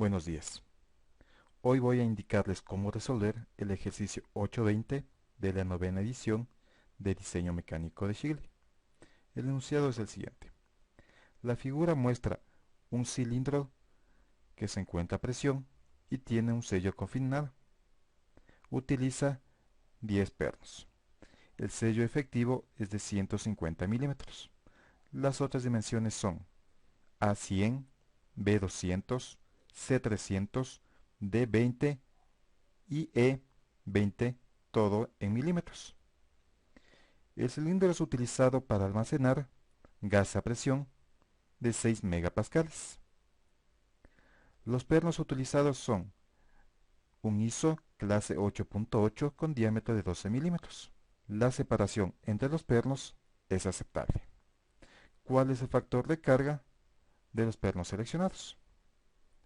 Buenos días. Hoy voy a indicarles cómo resolver el ejercicio 820 de la novena edición de diseño mecánico de Shigley. El enunciado es el siguiente. La figura muestra un cilindro que se encuentra a presión y tiene un sello confinado. Utiliza 10 pernos. El sello efectivo es de 150 milímetros. Las otras dimensiones son A100, B200, C300, D20 y E20, todo en milímetros. El cilindro es utilizado para almacenar gas a presión de 6 megapascales. Los pernos utilizados son un ISO clase 8.8 con diámetro de 12 milímetros. La separación entre los pernos es aceptable. ¿Cuál es el factor de carga de los pernos seleccionados?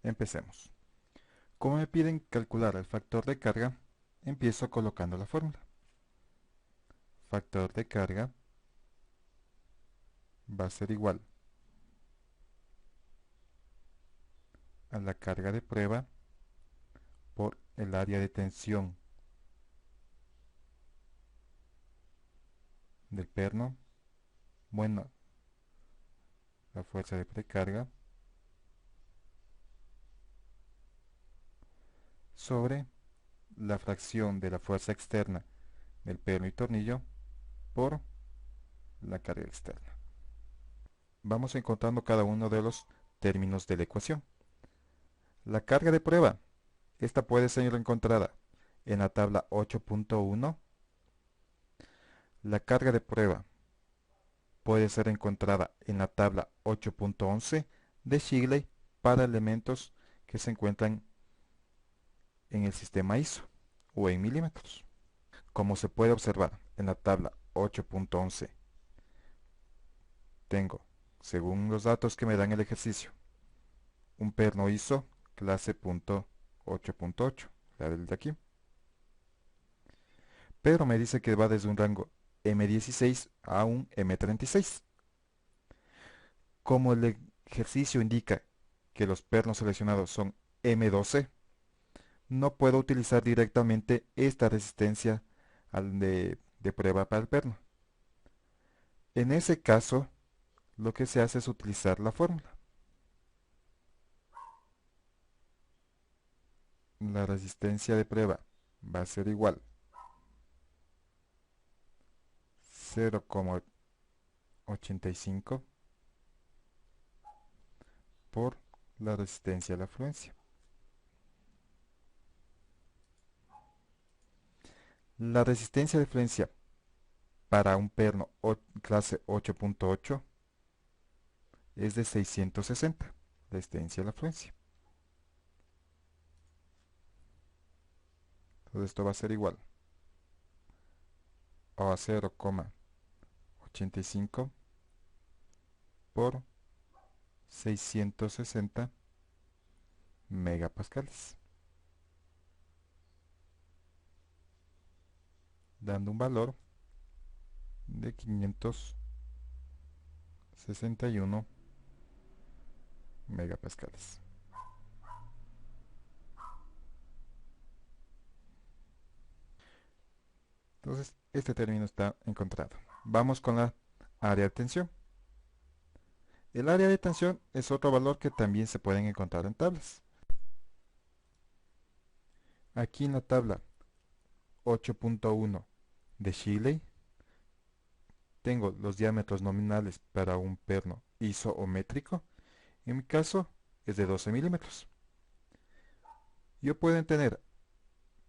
Empecemos. Como me piden calcular el factor de carga, empiezo colocando la fórmula. Factor de carga va a ser igual a la carga de prueba por el área de tensión del perno, bueno, la fuerza de precarga, sobre la fracción de la fuerza externa del perno y tornillo por la carga externa. Vamos encontrando cada uno de los términos de la ecuación. La carga de prueba, esta puede ser encontrada en la tabla 8.1. La carga de prueba puede ser encontrada en la tabla 8.11 de Shigley para elementos que se encuentran en el sistema ISO o en milímetros. Como se puede observar en la tabla 8.11, tengo, según los datos que me dan el ejercicio, un perno ISO clase .8.8, la del de aquí. Pero me dice que va desde un rango M16 a un M36. Como el ejercicio indica que los pernos seleccionados son M12, no puedo utilizar directamente esta resistencia de prueba para el perno. En ese caso, lo que se hace es utilizar la fórmula. La resistencia de prueba va a ser igual 0,85 por la resistencia a la fluencia. La resistencia de fluencia para un perno clase 8.8 es de 660, resistencia a la fluencia. Entonces esto va a ser igual a 0,85 por 660 megapascales, dando un valor de 561 megapascales. Entonces, este término está encontrado. Vamos con la área de tensión. El área de tensión es otro valor que también se pueden encontrar en tablas. Aquí en la tabla 8.1 de Shigley tengo los diámetros nominales para un perno isométrico. En mi caso es de 12 milímetros. Yo puedo tener,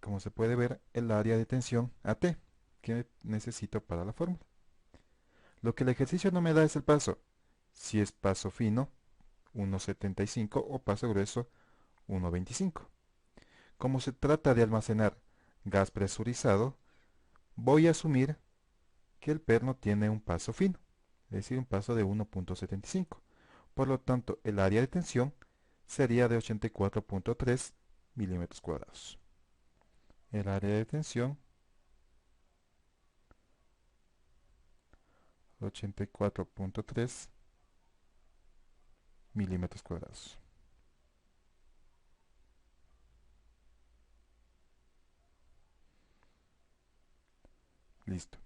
como se puede ver, el área de tensión AT que necesito para la fórmula. Lo que el ejercicio no me da es el paso. Si es paso fino, 1,75 o paso grueso, 1,25. Como se trata de almacenar gas presurizado, voy a asumir que el perno tiene un paso fino, es decir, un paso de 1,75. Por lo tanto, el área de tensión sería de 84,3 milímetros cuadrados. El área de tensión, 84,3 milímetros cuadrados. Listo.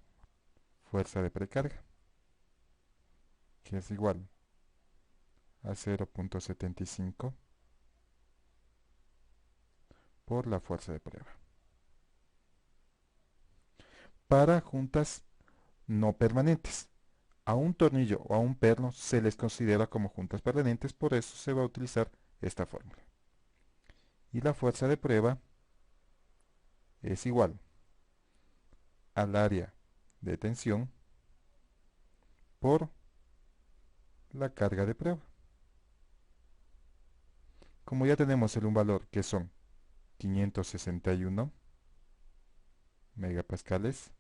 Fuerza de precarga, que es igual a 0.75 por la fuerza de prueba. Para juntas no permanentes, a un tornillo o a un perno se les considera como juntas permanentes, por eso se va a utilizar esta fórmula. Y la fuerza de prueba es igual al área de tensión por la carga de prueba. Como ya tenemos un valor que son 561 megapascales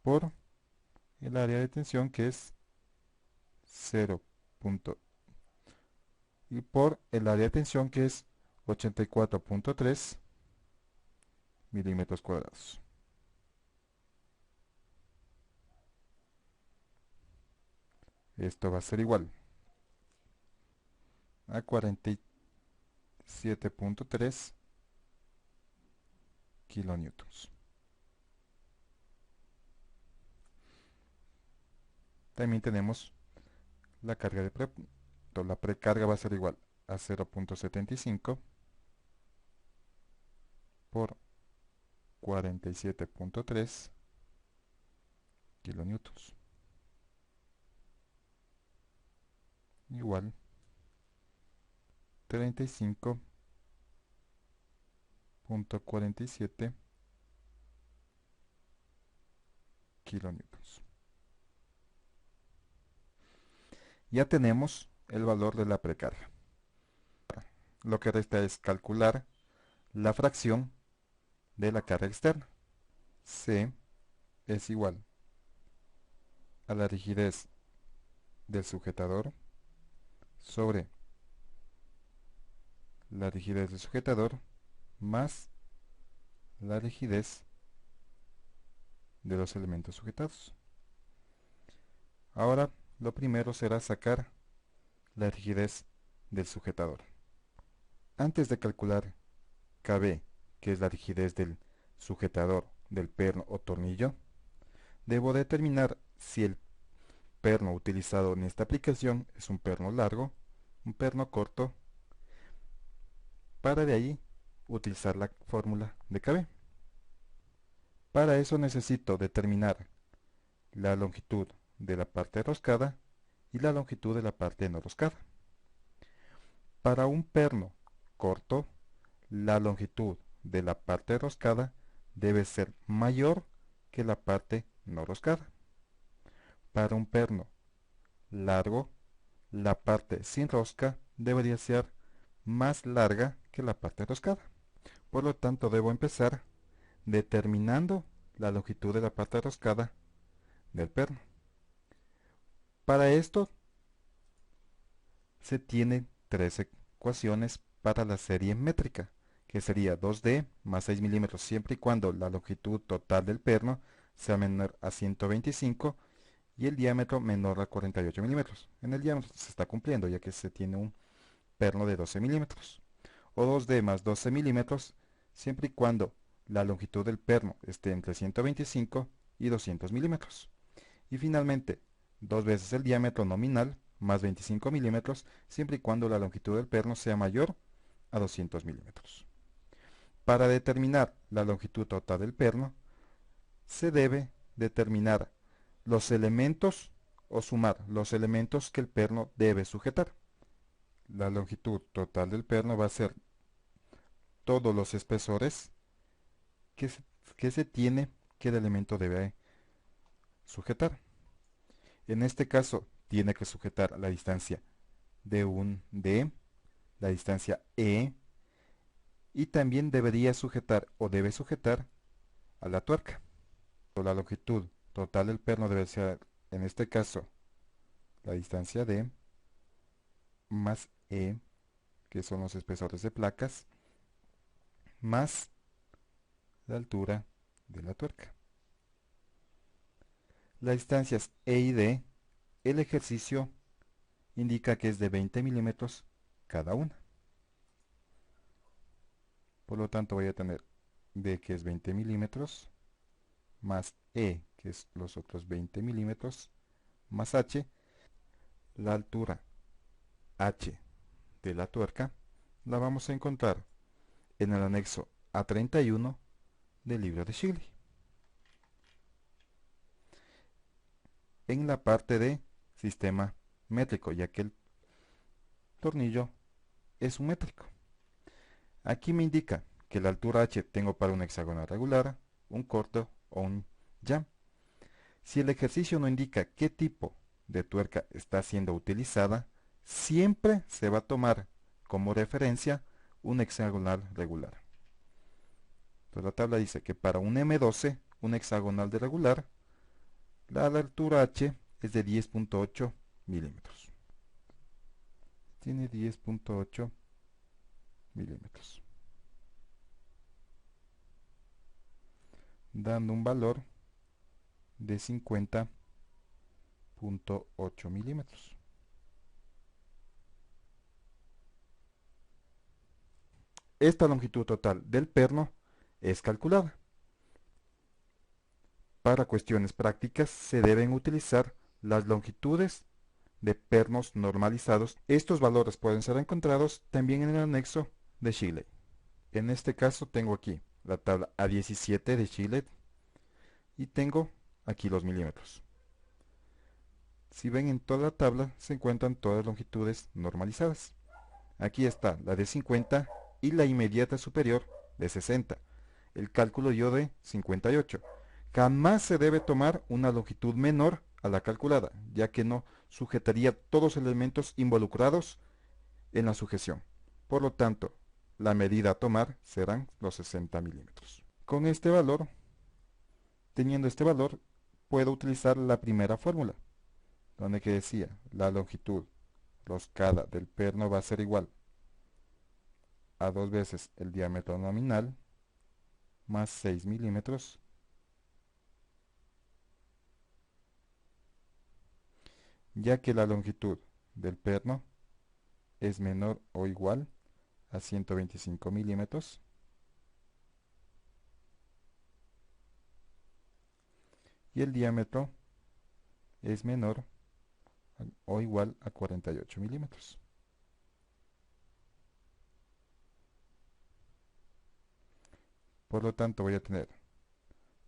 por el área de tensión que es 0. Y por el área de tensión que es 84.3 milímetros cuadrados. Esto va a ser igual a 47.3 kilonewtons. También tenemos la carga de la precarga va a ser igual a 0.75 por 47.3 kilonewtons. Igual 35.47 kilonewtons. Ya tenemos el valor de la precarga. Lo que resta es calcular la fracción de la carga externa. C es igual a la rigidez del sujetador sobre la rigidez del sujetador más la rigidez de los elementos sujetados. Ahora lo primero será sacar la rigidez del sujetador. Antes de calcular KB, que es la rigidez del sujetador del perno o tornillo, debo determinar si el perno utilizado en esta aplicación es un perno largo, un perno corto, para de ahí utilizar la fórmula de KB. Para eso necesito determinar la longitud de la parte roscada y la longitud de la parte no roscada. Para un perno corto, la longitud de la parte roscada debe ser mayor que la parte no roscada. Para un perno largo, la parte sin rosca debería ser más larga que la parte roscada. Por lo tanto, debo empezar determinando la longitud de la parte roscada del perno. Para esto se tienen tres ecuaciones para la serie métrica, que sería 2D más 6 milímetros siempre y cuando la longitud total del perno sea menor a 125 y el diámetro menor a 48 milímetros. En el diámetro se está cumpliendo ya que se tiene un perno de 12 milímetros. O 2D más 12 milímetros siempre y cuando la longitud del perno esté entre 125 y 200 milímetros. Y finalmente, 2 veces el diámetro nominal más 25 milímetros siempre y cuando la longitud del perno sea mayor a 200 milímetros. Para determinar la longitud total del perno, se debe determinar los elementos o sumar los elementos que el perno debe sujetar. La longitud total del perno va a ser todos los espesores que se tiene que el elemento debe sujetar. En este caso, tiene que sujetar la distancia de un D, la distancia E, y también debería sujetar o debe sujetar a la tuerca. La longitud total del perno debe ser, en este caso, la distancia D más E, que son los espesores de placas, más la altura de la tuerca. Las distancias E y D, el ejercicio indica que es de 20 milímetros cada una. Por lo tanto voy a tener D, que es 20 milímetros, más E, que es los otros 20 milímetros, más H, la altura H de la tuerca, la vamos a encontrar en el anexo A31 del libro de Shigley, en la parte de sistema métrico, ya que el tornillo es un métrico. Aquí me indica que la altura H tengo para un hexagonal regular, un corto o un jam. Si el ejercicio no indica qué tipo de tuerca está siendo utilizada, siempre se va a tomar como referencia un hexagonal regular. Entonces la tabla dice que para un M12, un hexagonal de regular, la altura H es de 10.8 milímetros. Tiene 10.8 milímetros, dando un valor de 50.8 milímetros. Esta longitud total del perno es calculada. Para cuestiones prácticas se deben utilizar las longitudes de pernos normalizados. Estos valores pueden ser encontrados también en el anexo de Shigley. En este caso tengo aquí la tabla A17 de Shigley y tengo aquí los milímetros. Si ven, en toda la tabla se encuentran todas las longitudes normalizadas. Aquí está la de 50 y la inmediata superior de 60. El cálculo dio de 58. Jamás se debe tomar una longitud menor a la calculada, ya que no sujetaría todos los elementos involucrados en la sujeción. Por lo tanto, la medida a tomar serán los 60 milímetros. Con este valor, teniendo este valor, puedo utilizar la primera fórmula, donde que decía la longitud roscada del perno va a ser igual a 2 veces el diámetro nominal más 6 milímetros, ya que la longitud del perno es menor o igual a 125 milímetros y el diámetro es menor o igual a 48 milímetros. Por lo tanto, voy a tener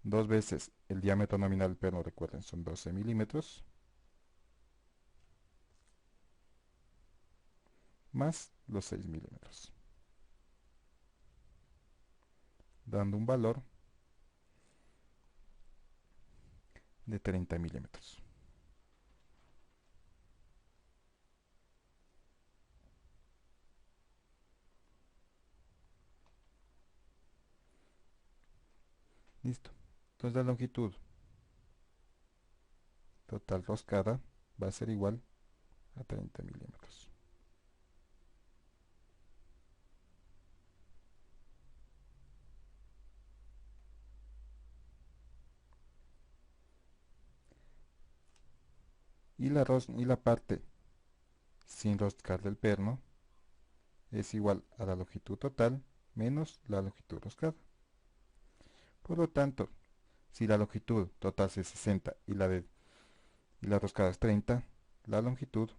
2 veces el diámetro nominal del perno, recuerden, son 12 milímetros, más los 6 milímetros, dando un valor de 30 milímetros. Listo. Entonces la longitud total roscada va a ser igual a 30 milímetros. Y la parte sin roscar del perno es igual a la longitud total menos la longitud roscada. Por lo tanto, si la longitud total es 60 y la roscada es 30, la longitud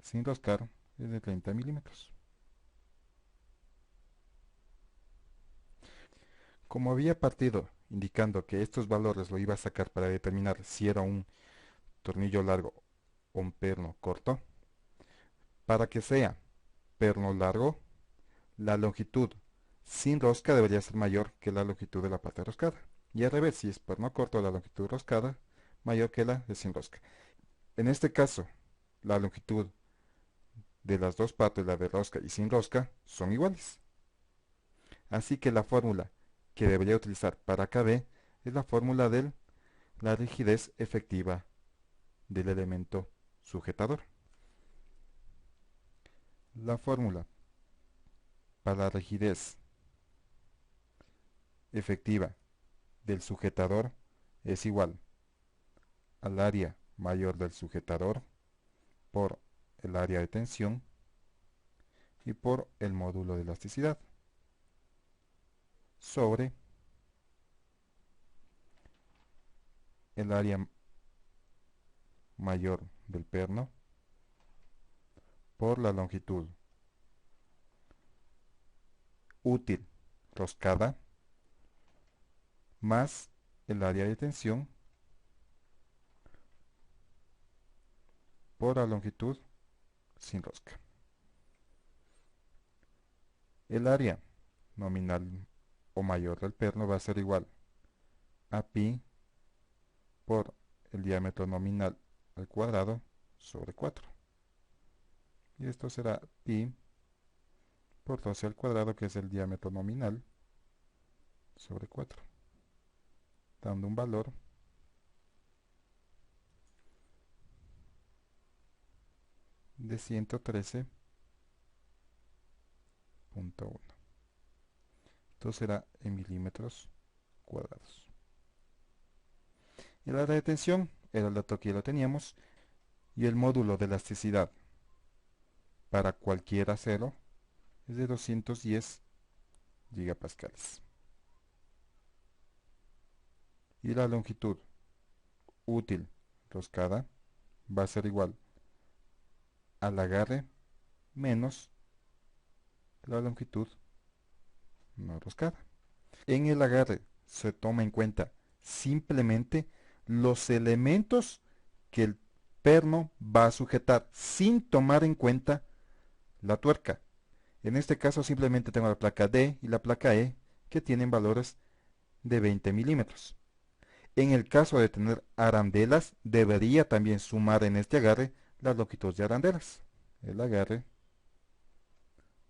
sin roscar es de 30 milímetros. Como había partido indicando que estos valores lo iba a sacar para determinar si era un tornillo largo o un perno corto, para que sea perno largo, la longitud sin rosca debería ser mayor que la longitud de la parte roscada. Y al revés, si es perno corto, la longitud roscada mayor que la de sin rosca. En este caso, la longitud de las dos partes, la de rosca y sin rosca, son iguales. Así que la fórmula que debería utilizar para KB es la fórmula de la rigidez efectiva del elemento sujetador. La fórmula para la rigidez efectiva del sujetador es igual al área mayor del sujetador por el área de tensión y por el módulo de elasticidad. sobre el área mayor del perno por la longitud útil roscada más el área de tensión por la longitud sin rosca. El área nominal o mayor del perno va a ser igual a pi por el diámetro nominal al cuadrado sobre 4. Y esto será pi por 12 al cuadrado, que es el diámetro nominal, sobre 4, dando un valor de 113.1. Esto será en milímetros cuadrados. El área de tensión era el dato que ya lo teníamos, y el módulo de elasticidad para cualquier acero es de 210 gigapascales. Y la longitud útil roscada va a ser igual al agarre menos la longitud no roscada. En el agarre se toma en cuenta simplemente los elementos que el perno va a sujetar, sin tomar en cuenta la tuerca. En este caso simplemente tengo la placa D y la placa E, que tienen valores de 20 milímetros. En el caso de tener arandelas, debería también sumar en este agarre la longitud de arandelas. El agarre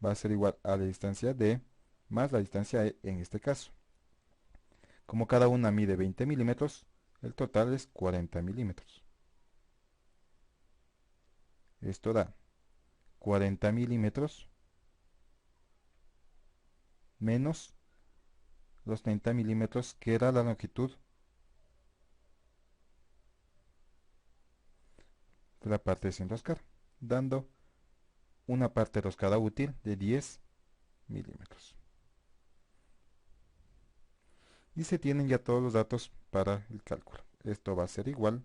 va a ser igual a la distancia D más la distancia E en este caso. Como cada una mide 20 milímetros, el total es 40 milímetros. Esto da 40 milímetros menos los 30 milímetros, que era la longitud de la parte sin roscar, dando una parte roscada útil de 10 milímetros. Y se tienen ya todos los datos para el cálculo. Esto va a ser igual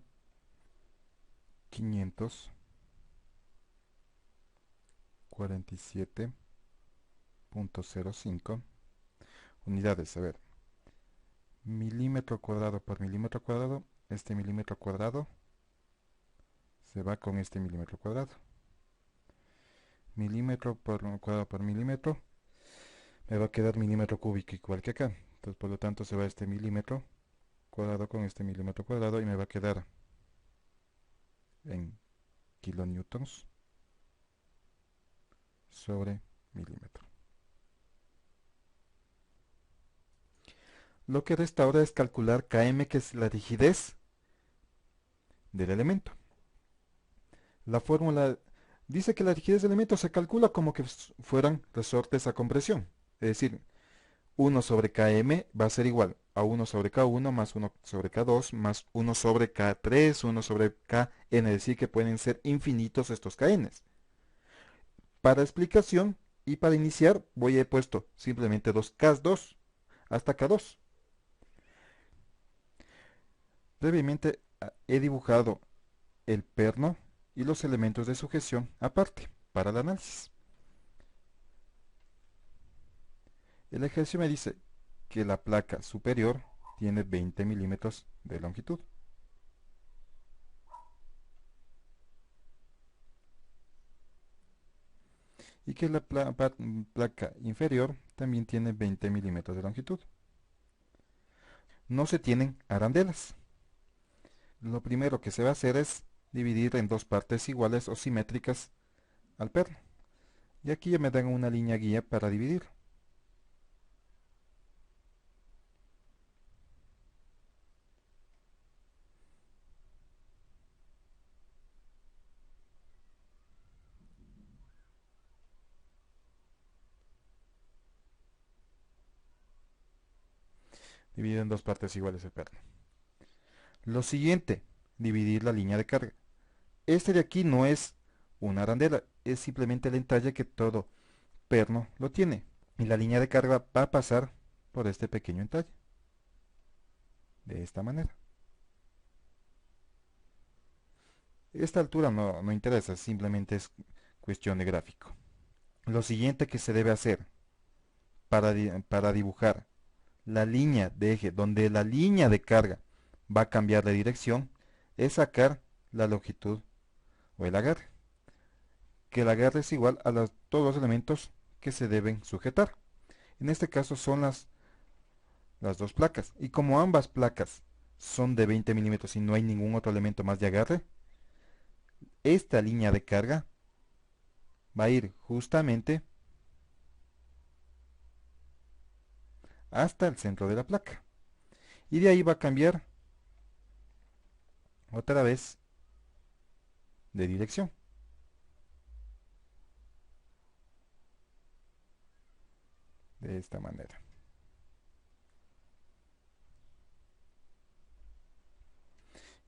547.05 unidades. A ver, milímetro cuadrado por milímetro cuadrado. Este milímetro cuadrado se va con este milímetro cuadrado. Milímetro por cuadrado por milímetro. Me va a quedar milímetro cúbico igual que acá. Entonces, por lo tanto, se va este milímetro cuadrado con este milímetro cuadrado y me va a quedar en kilonewtons sobre milímetro. Lo que resta ahora es calcular km, que es la rigidez del elemento. La fórmula dice que la rigidez del elemento se calcula como que fueran resortes a compresión. Es decir, 1 sobre km va a ser igual a 1 sobre K1 más 1 sobre K2 más 1 sobre K3, 1 sobre Kn, es decir, que pueden ser infinitos estos Kns. Para explicación y para iniciar voy a puesto simplemente dos K2 hasta K2. Previamente he dibujado el perno y los elementos de sujeción aparte para el análisis. El ejercicio me dice que la placa superior tiene 20 milímetros de longitud. Y que la placa inferior también tiene 20 milímetros de longitud. No se tienen arandelas. Lo primero que se va a hacer es dividir en dos partes iguales o simétricas al perno. Y aquí ya me dan una línea guía para dividir. Dividido en dos partes iguales el perno. Lo siguiente, dividir la línea de carga. Este de aquí no es una arandela, es simplemente el entalle que todo perno lo tiene. Y la línea de carga va a pasar por este pequeño entalle. De esta manera. Esta altura no interesa, simplemente es cuestión de gráfico. Lo siguiente que se debe hacer para dibujar la línea de eje, donde la línea de carga va a cambiar de dirección, es sacar la longitud o el agarre. Que el agarre es igual a todos los elementos que se deben sujetar. En este caso son las dos placas. Y como ambas placas son de 20 milímetros y no hay ningún otro elemento más de agarre, esta línea de carga va a ir justamente hasta el centro de la placa. Y de ahí va a cambiar otra vez de dirección. De esta manera.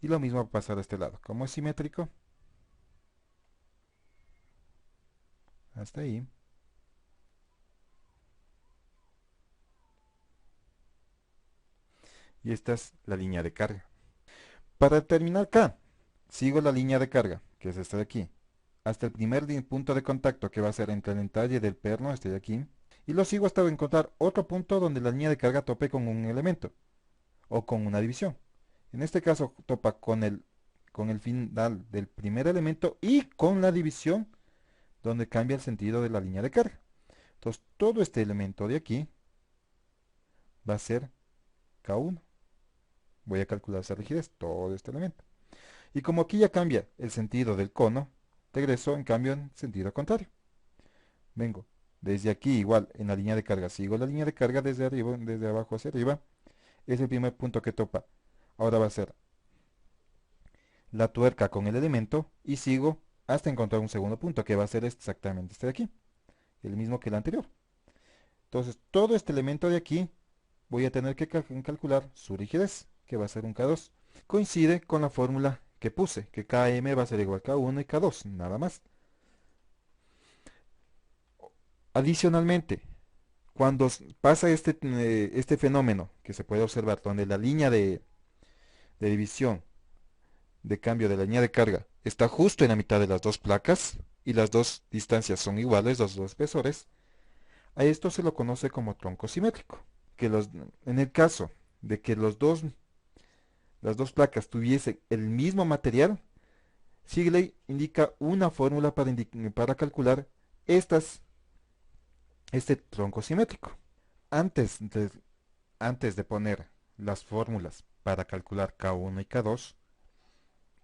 Y lo mismo va a pasar a este lado. Como es simétrico, hasta ahí. Y esta es la línea de carga. Para terminar acá, sigo la línea de carga, que es esta de aquí, hasta el primer punto de contacto que va a ser entre el entalle del perno, este de aquí, y lo sigo hasta encontrar otro punto donde la línea de carga tope con un elemento, o con una división. En este caso topa con el final del primer elemento y con la división donde cambia el sentido de la línea de carga. Entonces todo este elemento de aquí va a ser K1. Voy a calcular esa rigidez, todo este elemento. Y como aquí ya cambia el sentido del cono, regreso en cambio en sentido contrario. Vengo desde aquí igual en la línea de carga, sigo la línea de carga desde arriba, desde abajo hacia arriba. Es el primer punto que topa. Ahora va a ser la tuerca con el elemento y sigo hasta encontrar un segundo punto que va a ser exactamente este de aquí, el mismo que el anterior. Entonces todo este elemento de aquí voy a tener que calcular su rigidez, que va a ser un K2. Coincide con la fórmula que puse, que Km va a ser igual a K1 y K2, nada más. Adicionalmente, cuando pasa este fenómeno que se puede observar, donde la línea de división de cambio de la línea de carga está justo en la mitad de las dos placas y las dos distancias son iguales, los dos espesores, a esto se lo conoce como tronco simétrico. Que en el caso de que las dos placas tuviesen el mismo material, Sigley indica una fórmula para calcular este tronco simétrico. Antes de, antes de poner las fórmulas para calcular K1 y K2,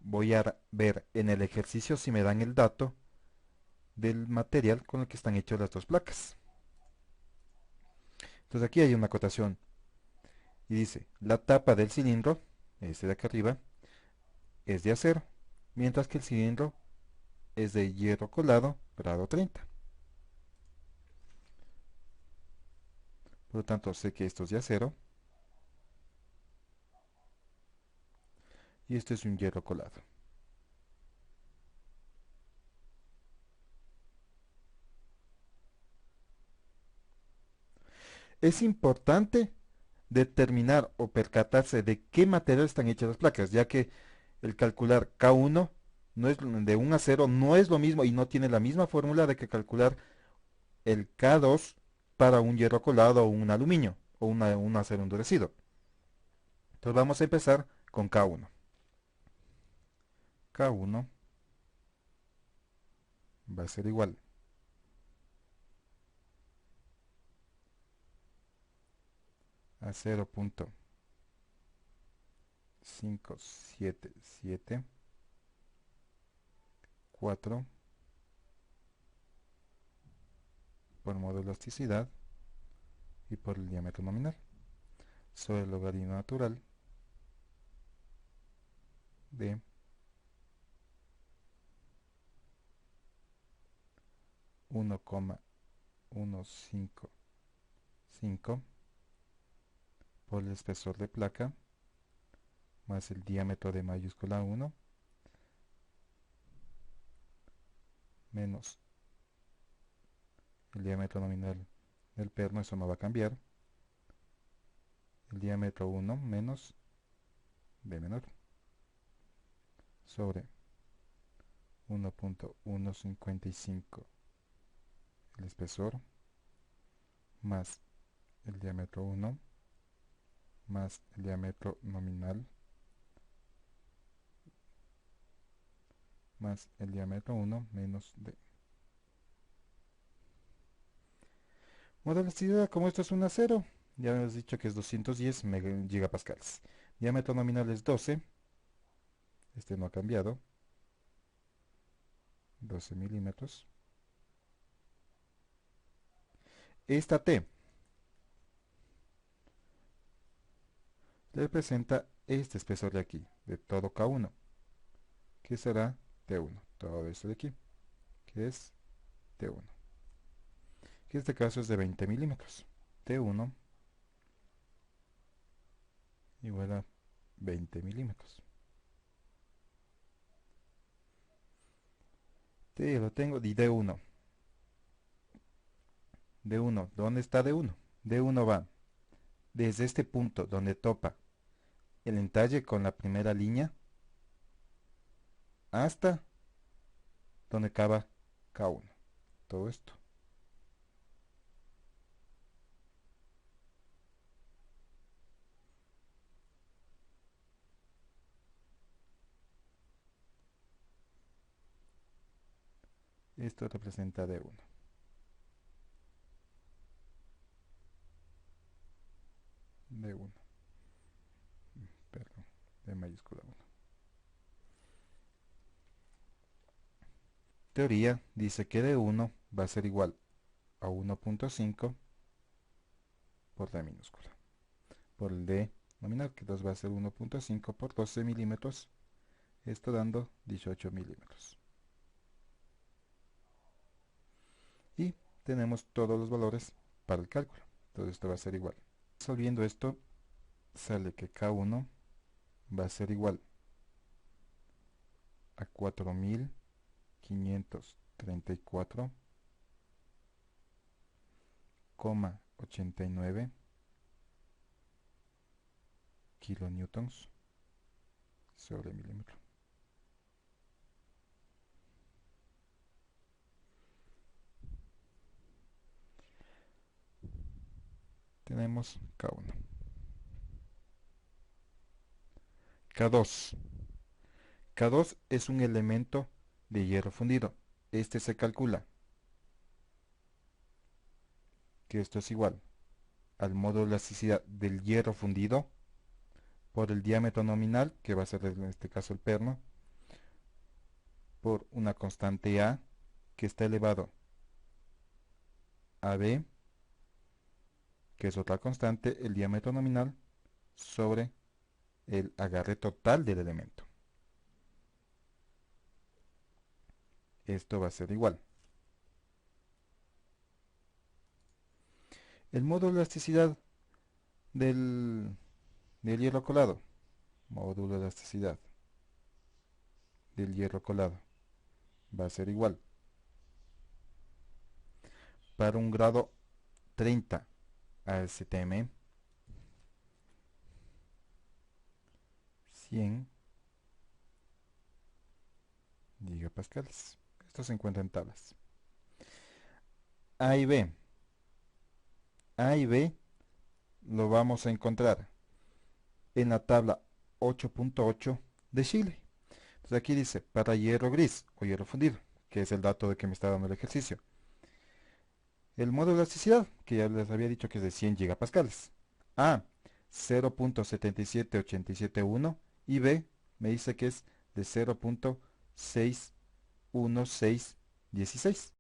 voy a ver en el ejercicio si me dan el dato del material con el que están hechas las dos placas. Entonces aquí hay una acotación y dice, la tapa del cilindro, este de acá arriba, es de acero, mientras que el cilindro es de hierro colado grado 30. Por lo tanto, sé que esto es de acero y esto es un hierro colado. Es importante determinar o percatarse de qué material están hechas las placas, ya que el calcular K1 no es de un acero no es lo mismo y no tiene la misma fórmula de que calcular el K2 para un hierro colado o un aluminio o un acero endurecido. Entonces vamos a empezar con K1. K1 va a ser igual a 0.5774 por modo de elasticidad y por el diámetro nominal sobre el logaritmo natural de 1,155 por el espesor de placa más el diámetro de mayúscula 1 menos el diámetro nominal del perno, eso no va a cambiar, el diámetro 1 menos b menor sobre 1.155 el espesor más el diámetro 1 más el diámetro nominal más el diámetro 1 menos d. Modo de elasticidad, como esto es un acero, ya hemos dicho que es 210 gigapascales. Diámetro nominal es 12, este no ha cambiado, 12 milímetros. Esta T representa este espesor de aquí, de todo K1, que será T1, todo esto de aquí, que es T1, que en este caso es de 20 milímetros. T1 igual a 20 milímetros. T lo tengo, y D1. D1, ¿dónde está D1? D1 va desde este punto donde topa el entalle con la primera línea hasta donde acaba K1. Todo esto. Esto representa D1. D1. Perdón. D mayúscula 1. Teoría dice que D1 va a ser igual a 1.5 por D minúscula. Por el D nominal, que 2 va a ser 1.5 por 12 milímetros. Esto dando 18 milímetros. Y tenemos todos los valores para el cálculo. Todo esto va a ser igual. Resolviendo esto, sale que K1 va a ser igual a 4.534,89 kilonewtons sobre milímetro. Tenemos K1. K2. K2 es un elemento de hierro fundido. Este se calcula que esto es igual al módulo de elasticidad del hierro fundido por el diámetro nominal, que va a ser en este caso el perno, por una constante A que está elevado a B, que es otra constante, el diámetro nominal, sobre el agarre total del elemento. Esto va a ser igual. El módulo de elasticidad del hierro colado. Módulo de elasticidad del hierro colado va a ser igual. Para un grado 30 ASTM, 100 gigapascales. Esto se encuentra en tablas. A y B. A y B lo vamos a encontrar en la tabla 8.8 de Chile. Entonces aquí dice, para hierro gris o hierro fundido, que es el dato de que me está dando el ejercicio. El módulo de elasticidad, que ya les había dicho que es de 100 gigapascales. A, 0.77871 y B me dice que es de 0.61616.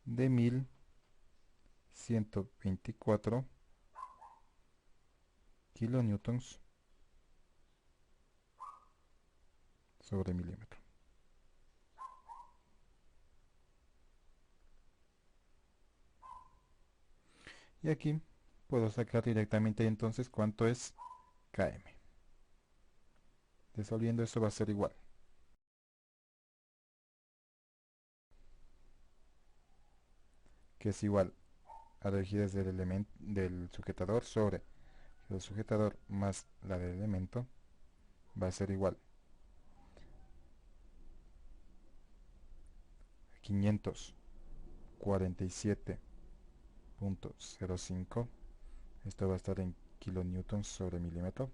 de 1124 kilonewtons sobre milímetro. Y aquí puedo sacar directamente entonces cuánto es km. Disolviendo esto va a ser igual. Que es igual a la rigidez del elemento del sujetador sobre el sujetador más la del elemento va a ser igual a 547.05. Esto va a estar en kilonewtons sobre milímetro.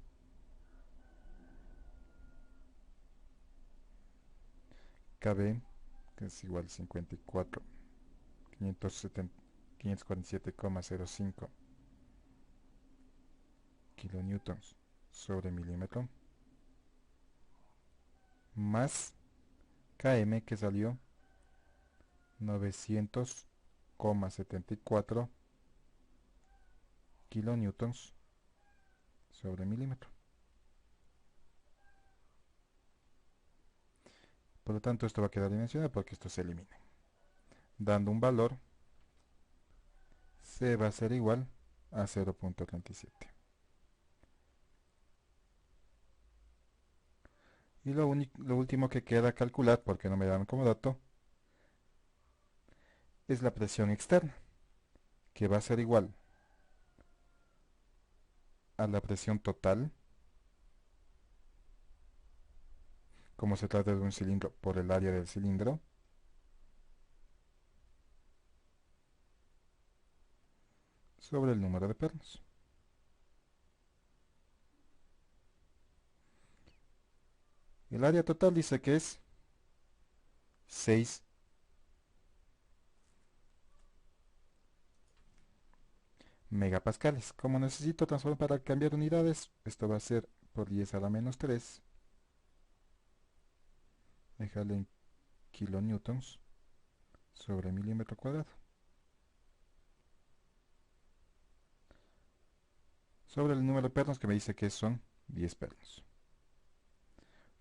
KB, que es igual a 54, 547,05 kilonewtons sobre milímetro, más KM, que salió 900,74 kilonewtons sobre milímetro. Por lo tanto, esto va a quedar dimensionado porque esto se elimina. Dando un valor, C va a ser igual a 0.37. Y lo último que queda calcular, porque no me dan como dato, es la presión externa, que va a ser igual a la presión total, como se trata de un cilindro, por el área del cilindro, sobre el número de pernos. El área total dice que es 6 megapascales. Como necesito transformar para cambiar unidades, esto va a ser por 10 a la menos 3. Dejarle en kilonewtons sobre milímetro cuadrado. Sobre el número de pernos que me dice que son 10 pernos.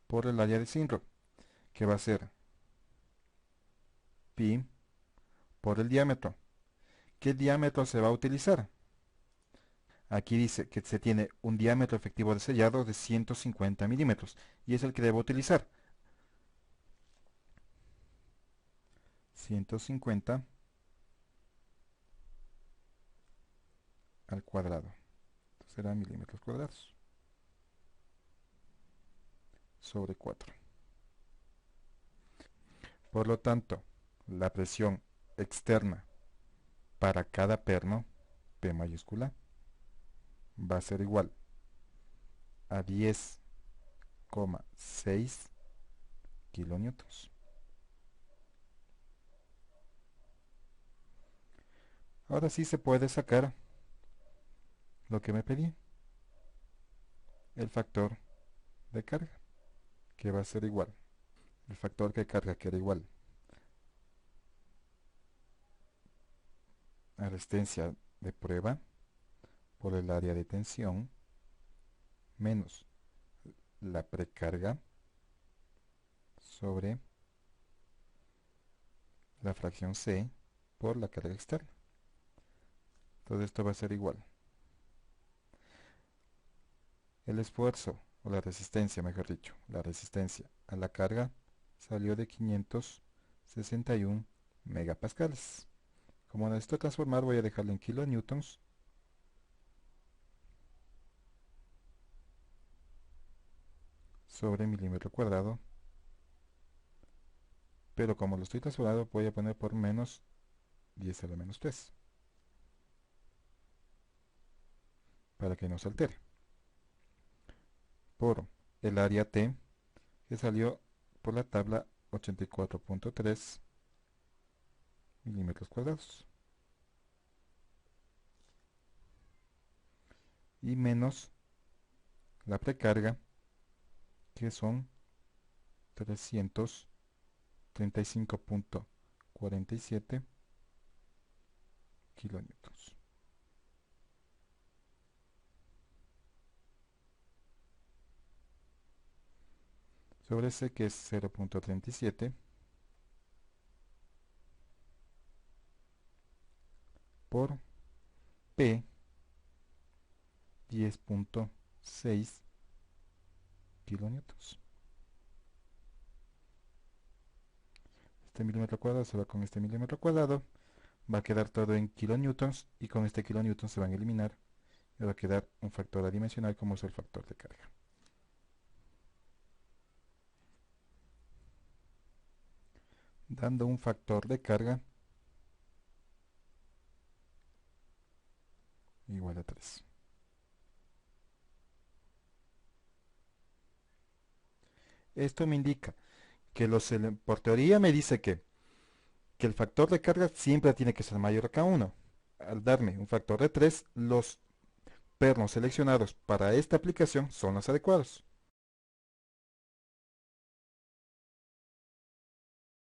Por el área de cilindro, que va a ser pi por el diámetro. ¿Qué diámetro se va a utilizar? Aquí dice que se tiene un diámetro efectivo de sellado de 150 milímetros y es el que debo utilizar. 150 al cuadrado. Esto será milímetros cuadrados sobre 4. Por lo tanto, la presión externa para cada perno, P mayúscula, va a ser igual a 10,6 kilonewtons. Ahora sí se puede sacar lo que me pedí, el factor de carga, que va a ser igual. El factor de carga que era igual a resistencia de prueba por el área de tensión menos la precarga sobre la fracción C por la carga externa. Todo esto va a ser igual. El esfuerzo, o la resistencia, mejor dicho, la resistencia a la carga salió de 561 megapascales. Como necesito transformar, voy a dejarlo en kilonewtons sobre milímetro cuadrado. Pero como lo estoy transformando, voy a poner por menos 10 a la menos 3 para que no se altere. Por el área T, que salió por la tabla 84.3 milímetros cuadrados. Y menos la precarga, que son 335.47 kilonewtons. Sobre C, que es 0.37 por P, 10.6 kilonewtons. Este milímetro cuadrado se va con este milímetro cuadrado, va a quedar todo en kilonewtons y con este kilonewtons se van a eliminar y va a quedar un factor adimensional como es el factor de carga. Dando un factor de carga igual a 3. Esto me indica que por teoría me dice que el factor de carga siempre tiene que ser mayor a K1. Al darme un factor de 3, los pernos seleccionados para esta aplicación son los adecuados.